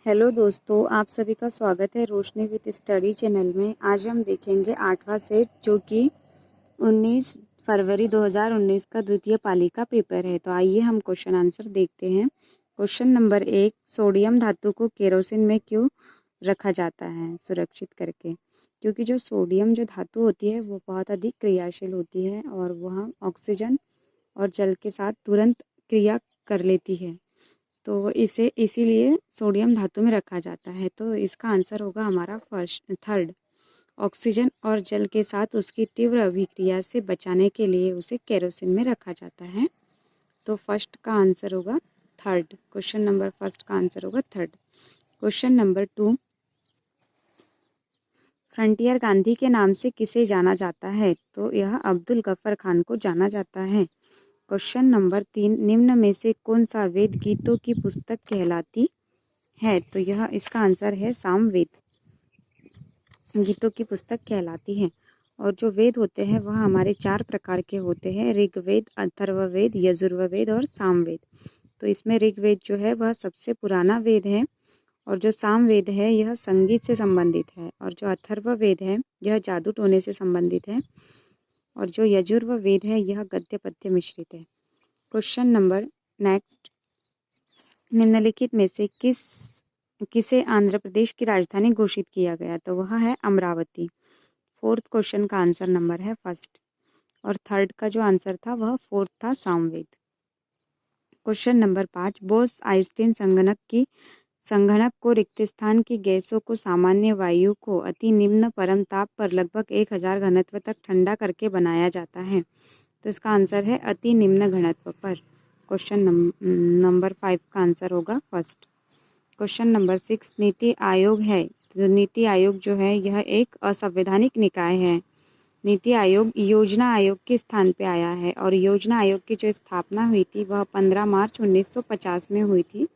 Hello दोस्तों, आप सभी का स्वागत है रोशनी विद स्टडी चैनल में। आज हम देखेंगे 8वां सेट जो कि 19 फरवरी 2019 का द्वितीय पाली का पेपर है। तो आइए हम क्वेश्चन आंसर देखते हैं। क्वेश्चन नंबर 1, सोडियम धातु को केरोसिन में क्यों रखा जाता है सुरक्षित करके? क्योंकि जो सोडियम जो धातु होती है वो बहुत अधिक क्रियाशील होती है और वह ऑक्सीजन और जल के साथ तुरंत क्रिया कर लेती है, तो इसे इसीलिए सोडियम धातु में रखा जाता है। तो इसका आंसर होगा हमारा थर्ड। ऑक्सीजन और जल के साथ उसकी तीव्र अभिक्रिया से बचाने के लिए उसे केरोसिन में रखा जाता है। तो फर्स्ट का आंसर होगा थर्ड। क्वेश्चन नंबर फर्स्ट का आंसर होगा third. Question number 2, frontier Gandhi के नाम से किसे जाना जाता है? तो यह अब्दुल गफ्फर खान को जाना जाता है। क्वेश्चन नंबर 3, निम्न में से कौन सा वेद गीतों की पुस्तक कहलाती है? तो यह इसका आंसर है सामवेद गीतों की पुस्तक कहलाती है। और जो वेद होते हैं वह हमारे 4 प्रकार के होते हैं: ऋग्वेद, अथर्ववेद, यजुर्वेद और सामवेद। तो इसमें ऋग्वेद जो है वह सबसे पुराना वेद है, और जो सामवेद है यह संगीत से संबंधित है, और जो अथर्ववेद है यह जादू टोने से संबंधित है, और जो यजुर्वेद है यह गद्य पद्य मिश्रित है। क्वेश्चन नंबर नेक्स्ट, निम्नलिखित में से किसे आंध्र प्रदेश की राजधानी घोषित किया गया? तो वह है अमरावती। फोर्थ क्वेश्चन का आंसर नंबर है फर्स्ट, और थर्ड का जो आंसर था वह फोर्थ था Samaveda. Question number 5, Bose Einstein संगणक को रिक्त स्थान की गैसों को सामान्य वायु को अति निम्न परम ताप पर लगभग 1000 घनत्व तक ठंडा करके बनाया जाता है। तो इसका आंसर है अति निम्न घनत्व पर। क्वेश्चन नंबर 5 का आंसर होगा first. Question number 6, NITI Aayog है। तो नीति आयोग जो है यह एक असंवैधानिक निकाय है। नीति आयोग योजना आयोग के स्थान पे आया है, और योजना आयोग की जो स्थापना हुई थी वह 15 मार्च 1950 में हुई थी,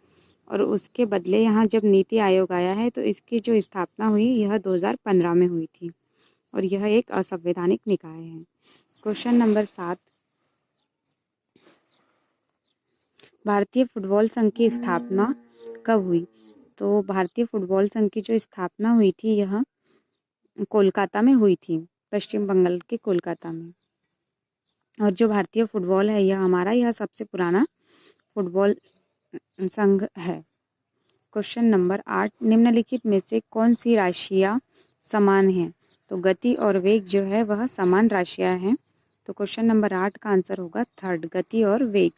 और उसके बदले यहाँ जब नीति आयोग आया है तो इसकी जो स्थापना हुई यह 2015 में हुई थी, और यह एक असंवैधानिक निकाय है। क्वेश्चन नंबर 7, भारतीय फुटबॉल संघ की स्थापना कब हुई? तो भारतीय फुटबॉल संघ की जो स्थापना हुई थी यह कोलकाता में हुई थी, पश्चिम बंगाल के कोलकाता में। और जो भारतीय फुटबॉल है यह सबसे पुराना फुटबॉल संघ है। क्वेश्चन नंबर 8, निम्नलिखित में से कौन सी राशियाँ समान हैं? तो गति और वेग जो है वह समान राशियाँ हैं। तो क्वेश्चन नंबर 8 का आंसर होगा थर्ड, गति और वेग।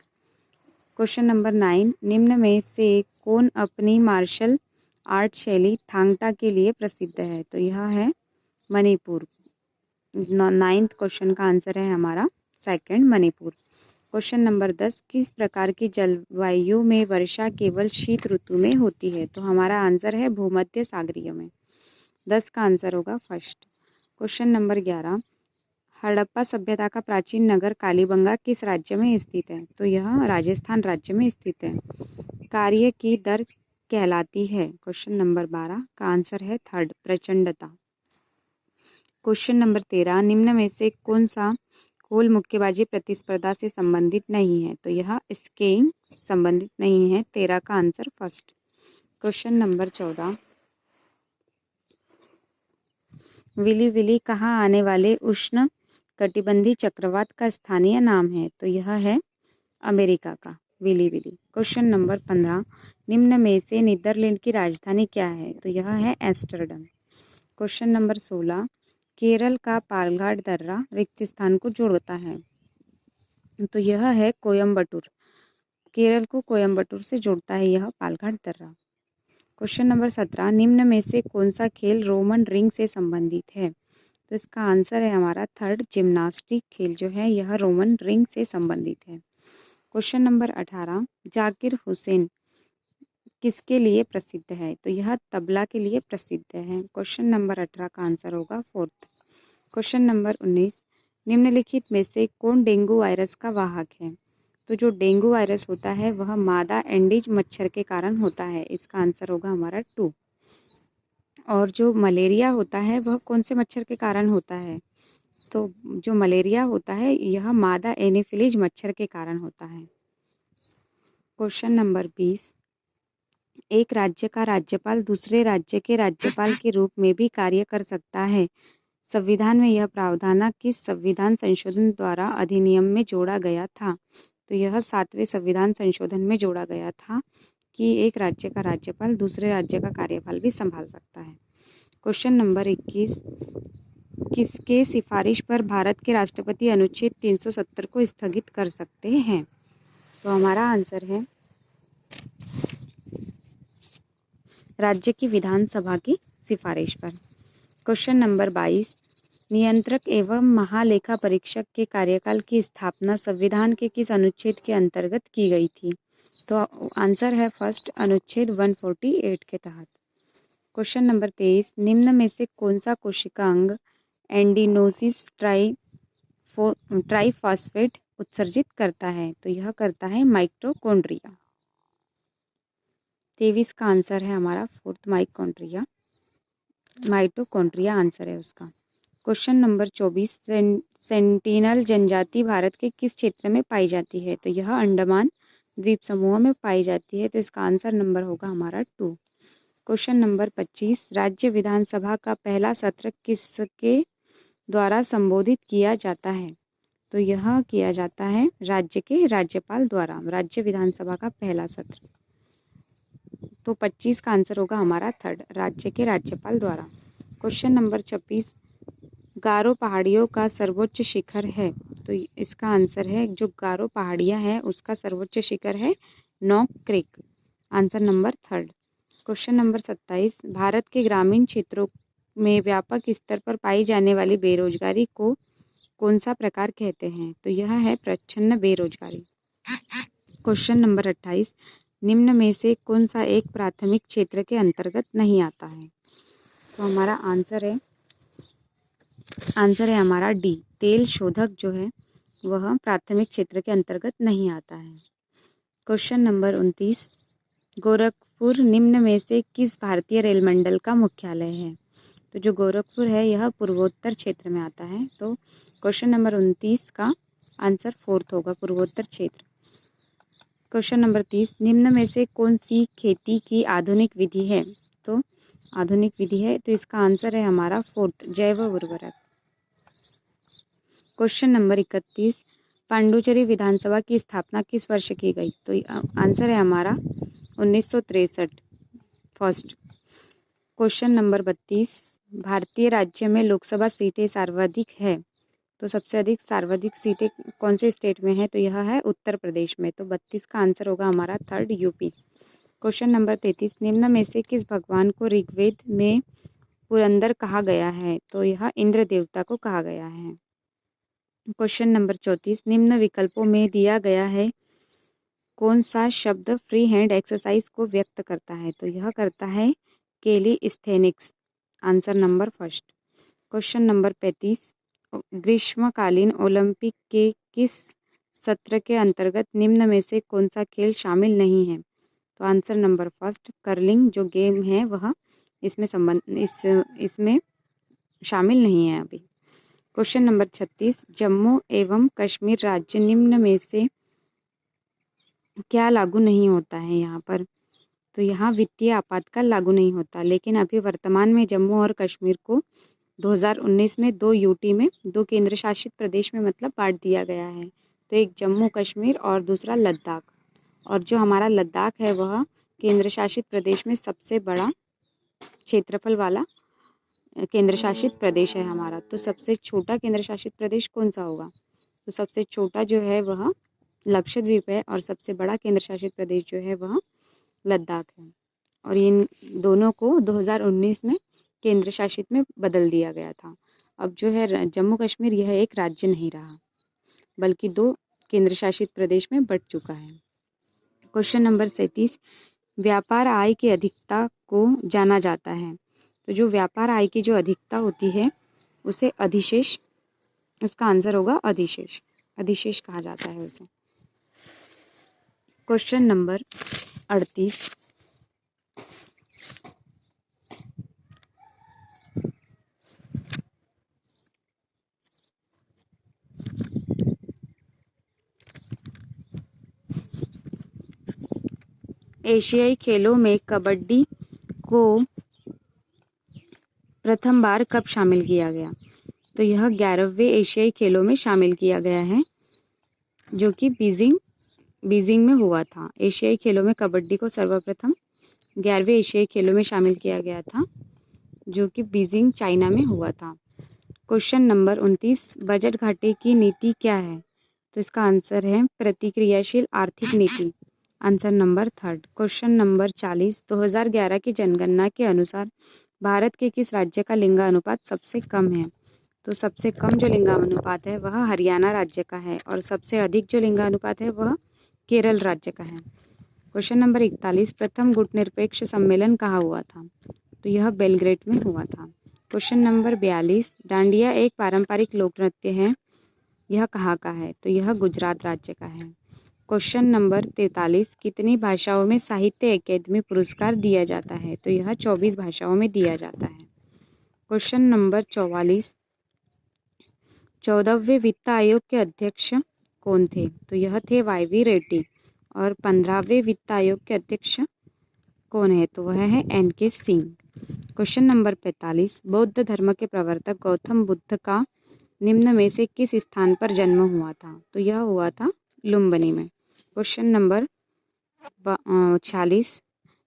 क्वेश्चन नंबर 9, निम्न में से कौन अपनी मार्शल आर्ट शैली थांगटा के लिए प्रसिद्ध है? तो यह है मणिपुर। 9th क्वेश्चन का आंसर है हमारा सेकंड, मणिपुर। क्वेश्चन नंबर 10, किस प्रकार की जलवायु में वर्षा केवल शीत ऋतु में होती है? तो हमारा आंसर है भूमध्य सागरीय में। 10 का आंसर होगा फर्स्ट। क्वेश्चन नंबर 11, हड़प्पा सभ्यता का प्राचीन नगर कालीबंगा किस राज्य में स्थित है? तो यह राजस्थान राज्य में स्थित है। कार्य की दर कहलाती है? क्वेश्चन नंबर 12 का आंसर है थर्ड, प्रचंडता। क्वेश्चन नंबर 13, निम्न में से कौन सा खेल मुक्केबाजी प्रतिस्पर्धा से संबंधित नहीं है? तो यह स्कीइंग संबंधित नहीं है। 13 का answer first. Question number 14, willy willy कहाँ आने वाले उष्ण कटिबंधीय चक्रवात का स्थानीय नाम है? तो यह है अमेरिका का विली विली। क्वेश्चन नंबर 15, निम्न में से नीदरलैंड की राजधानी क्या है? तो यह है एम्स्टर्डम। क्वेश्चन नंबर 16, केरल का पालघाट दर्रा रिक्त स्थान को जोड़ता है? तो यह है कोयम्बटूर। केरल को कोयम्बटूर से जोड़ता है यह पालघाट दर्रा। क्वेश्चन नंबर 17, निम्न में से कौन सा खेल रोमन रिंग से संबंधित है? तो इसका आंसर है हमारा थर्ड, जिम्नास्टिक खेल जो है यह रोमन रिंग से संबंधित है। क्वेश्चन नंबर 18, जाकिर हुसैन किसके लिए प्रसिद्ध है? तो यह तबला के लिए प्रसिद्ध है। क्वेश्चन नंबर 18 का आंसर होगा फोर्थ। क्वेश्चन नंबर 19, निम्नलिखित में से कौन डेंगू वायरस का वाहक है? तो जो डेंगू वायरस होता है वह मादा एंडीज मच्छर के कारण होता है। इसका आंसर होगा हमारा 2। और जो मलेरिया होता है वह कौन से मच्छर के कारण होता है? तो जो मलेरिया होता है यह मादा एनीफिलीज मच्छर के कारण होता है। क्वेश्चन नंबर 20, एक राज्य का राज्यपाल दूसरे राज्य के राज्यपाल के रूप में भी कार्य कर सकता है। संविधान में यह प्रावधान किस संविधान संशोधन द्वारा अधिनियम में जोड़ा गया था? तो यह 7वें संविधान संशोधन में जोड़ा गया था कि एक राज्य का राज्यपाल दूसरे राज्य का कार्यभार भी संभाल सकता है। क्वेश्चन नंबर 21, किसके सिफारिश पर भारत के राष्ट्रपति अनुच्छेद 370 को स्थगित कर सकते हैं? तो हमारा आंसर है राज्य की विधानसभा की सिफारिश पर। क्वेश्चन नंबर 22, नियंत्रक एवं महालेखा परीक्षक के कार्यकाल की स्थापना संविधान के किस अनुच्छेद के अंतर्गत की गई थी? तो आंसर है फर्स्ट, अनुच्छेद 148 के तहत। क्वेश्चन नंबर 23, निम्न में से कौन सा कोशिकांग एंडोसिस ट्राइफॉस्फेट उत्सर्जित करता है? तो यह करता है माइटोकॉन्ड्रिया। 23 का आंसर है हमारा फोर्थ, माइटोकॉन्ड्रिया आंसर है उसका। क्वेश्चन नंबर 24, सेंटिनल जनजाति भारत के किस क्षेत्र में पाई जाती है? तो यह अंडमान द्वीप समूह में पाई जाती है, तो इसका आंसर नंबर होगा हमारा 2। क्वेश्चन नंबर 25, राज्य विधानसभा का पहला सत्र किसके द्वारा संबोधित किया जाता है? तो यह किया जाता है राज्य के राज्यपाल द्वारा, राज्य विधानसभा का पहला सत्र। तो 25 का आंसर होगा हमारा थर्ड, राज्य के राज्यपाल द्वारा। क्वेश्चन नंबर 26, गारो पहाड़ियों का सर्वोच्च शिखर है? तो इसका आंसर है जो गारो पहाड़ियाँ हैं उसका सर्वोच्च शिखर है knock crack, answer number third. Question number 27, Bharat के ग्रामीण क्षेत्रों में व्यापक स्तर पर पाई जाने वाली बेरोजगारी को कौन सा प्रकार कहते हैं? तो यह है प्रच्छन्न बेरोजगारी। क्वेश्चन नंबर 28, निम्न में से कौन सा एक प्राथमिक क्षेत्र के अंतर्गत नहीं आता है? तो हमारा आंसर है हमारा डी, तेल शोधक जो है वह प्राथमिक क्षेत्र के अंतर्गत नहीं आता है। क्वेश्चन नंबर 29, गोरखपुर निम्न में से किस भारतीय रेल मंडल का मुख्यालय है? तो जो गोरखपुर है यह पूर्वोत्तर क्षेत्र में आता है, तो क्वेश्चन नंबर 29 का आंसर फोर्थ होगा, पूर्वोत्तर क्षेत्र। क्वेश्चन नंबर 30, निम्न में से कौन सी खेती की आधुनिक विधि है? तो आधुनिक विधि है, तो इसका आंसर है हमारा फोर्थ, जैव उर्वरक। क्वेश्चन नंबर 31, पांडुचेरी विधानसभा की स्थापना किस वर्ष की गई? तो आंसर है हमारा 1963 फर्स्ट। क्वेश्चन नंबर 32, भारतीय राज्य में लोकसभा सीटें सर्वाधिक है? तो सबसे अधिक सर्वाधिक सीटें कौन से स्टेट में है? तो यह है उत्तर प्रदेश में, तो 32 का आंसर होगा हमारा थर्ड, यूपी। क्वेश्चन नंबर 33, निम्न में से किस भगवान को ऋग्वेद में पुरंदर कहा गया है? तो यह इंद्र देवता को कहा गया है। क्वेश्चन नंबर 34, निम्न विकल्पों में दिया गया है कौन सा शब्द फ्री हैंड एक्सरसाइज को व्यक्त करता है? तो यह करता है calisthenics, answer number first. Question number 35, ग्रीष्मकालीन ओलंपिक के किस सत्र के अंतर्गत निम्न में से कौन सा खेल शामिल नहीं है? तो आंसर नंबर फर्स्ट, कर्लिंग जो गेम है वह इसमें शामिल नहीं है अभी। क्वेश्चन नंबर 36, जम्मू एवं कश्मीर राज्य निम्न में से क्या लागू नहीं होता है यहाँ पर? तो यहाँ वित्तीय आपातकाल लागू नहीं होता, लेकिन अभी वर्तमान में जम्मू और कश्मीर को 2019 में 2 यूटी में 2 केंद्र शासित प्रदेश में मतलब बांट दिया गया है। तो एक जम्मू कश्मीर और दूसरा लद्दाख, और जो हमारा लद्दाख है वह केंद्र शासित प्रदेश में सबसे बड़ा क्षेत्रफल वाला केंद्र शासित प्रदेश है हमारा। तो सबसे छोटा केंद्र शासित प्रदेश कौन सा होगा? तो सबसे छोटा जो है वह लक्षद्वीप है और सबसे बड़ा केंद्र शासित प्रदेश जो है वह लद्दाख है। और इन दोनों को 2019 में केंद्र शासित में बदल दिया गया था। अब जो है जम्मू कश्मीर यह एक राज्य नहीं रहा, बल्कि 2 केंद्र शासित प्रदेश में बढ़ चुका है। क्वेश्चन नंबर 37, व्यापार आय की अधिकता को जाना जाता है? तो जो व्यापार आय की जो अधिकता होती है उसे अधिशेष, इसका आंसर होगा अधिशेष, अधिशेष कहा जाता है उसे। क्वेश्चन नंबर 38, एशियाई खेलों में कबड्डी को प्रथम बार कब शामिल किया गया? तो यह 11वें एशियाई खेलों में शामिल किया गया है, जो कि बीजिंग में हुआ था। एशियाई खेलों में कबड्डी को सर्वप्रथम 11वें एशियाई खेलों में शामिल किया गया था, जो कि बीजिंग चाइना में हुआ था। क्वेश्चन नंबर 29, बजट घाटे की नीति क्या है? तो इसका आंसर है प्रतिक्रियाशील आर्थिक नीति, आंसर नंबर 3। क्वेश्चन नंबर 40, 2011 की जनगणना के अनुसार भारत के किस राज्य का लिंगानुपात सबसे कम है? तो सबसे कम जो लिंगानुपात है वह हरियाणा राज्य का है, और सबसे अधिक जो लिंगानुपात है वह केरल राज्य का है। क्वेश्चन नंबर 41, प्रथम गुटनिरपेक्ष सम्मेलन कहाँ हुआ था? तो यह बेलग्रेड में हुआ था। क्वेश्चन नंबर 42, डांडिया एक पारंपरिक लोक नृत्य है, यह कहाँ का है? तो यह गुजरात राज्य का है। क्वेश्चन नंबर 43, कितनी भाषाओं में साहित्य अकादमी पुरस्कार दिया जाता है? तो यह 24 भाषाओं में दिया जाता है। क्वेश्चन नंबर 44, 14वें वित्त आयोग के अध्यक्ष कौन थे? तो यह थे वाई.वी. रेड्डी। और 15वें वित्त आयोग के अध्यक्ष कौन है? तो वह है एन.के. सिंह। क्वेश्चन नंबर 45, बौद्ध धर्म के प्रवर्तक गौतम बुद्ध का निम्न में से किस स्थान पर जन्म हुआ था? तो यह हुआ था लुम्बिनी में। क्वेश्चन नंबर 46,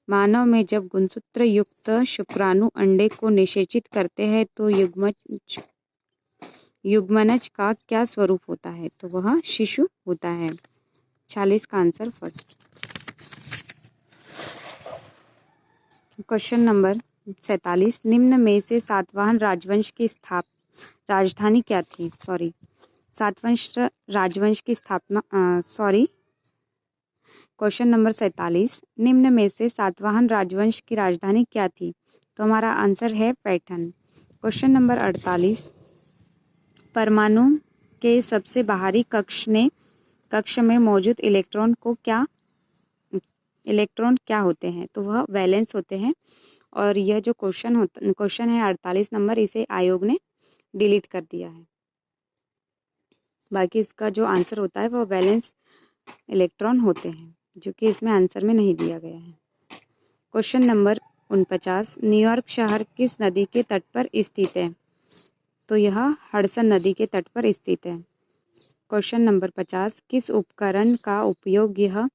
मानव में जब गुणसूत्र युक्त शुक्राणु अंडे को निषेचित करते हैं तो युग्मनज का क्या स्वरूप होता है? तो वह शिशु होता है। 46 का आंसर फर्स्ट। क्वेश्चन नंबर 47, निम्न में से सातवाहन राजवंश की राजधानी क्या थी? क्वेश्चन नंबर 47, निम्न में से सातवाहन राजवंश की राजधानी क्या थी? तो हमारा आंसर है पैठन। क्वेश्चन नंबर 48, परमाणु के सबसे बाहरी कक्ष में मौजूद इलेक्ट्रॉन क्या होते हैं? तो वह वैलेंस होते हैं। और यह जो क्वेश्चन है 48 नंबर, इसे आयोग ने डिलीट कर दिया है। बाकी इसका जो आंसर होता है वह वैलेंस इलेक्ट्रॉन होते हैं, जो कि इसमें आंसर में नहीं दिया गया है। क्वेश्चन नंबर 49, न्यूयॉर्क शहर किस नदी के तट पर स्थित है? तो यह हडसन नदी के तट पर स्थित है। क्वेश्चन नंबर 50, किस उपकरण का उपयोग यह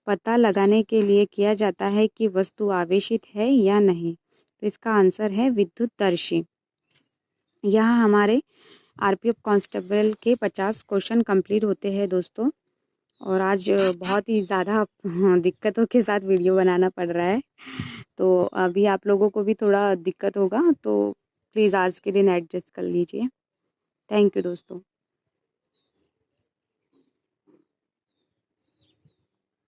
पता लगाने के लिए किया जाता है कि वस्तु आवेशित है या नहीं? तो इसका आंसर है विद्युतदर्शी। यहाँ हमारे आरपीएफ कांस्टेबल के 50 क्वेश्चन कंप्लीट होते हैं दोस्तों। और आज बहुत ही ज़्यादा दिक्कतों के साथ वीडियो बनाना पड़ रहा है, तो अभी आप लोगों को भी थोड़ा दिक्कत होगा, तो प्लीज़ आज के दिन एडजस्ट कर लीजिए। थैंक यू दोस्तों।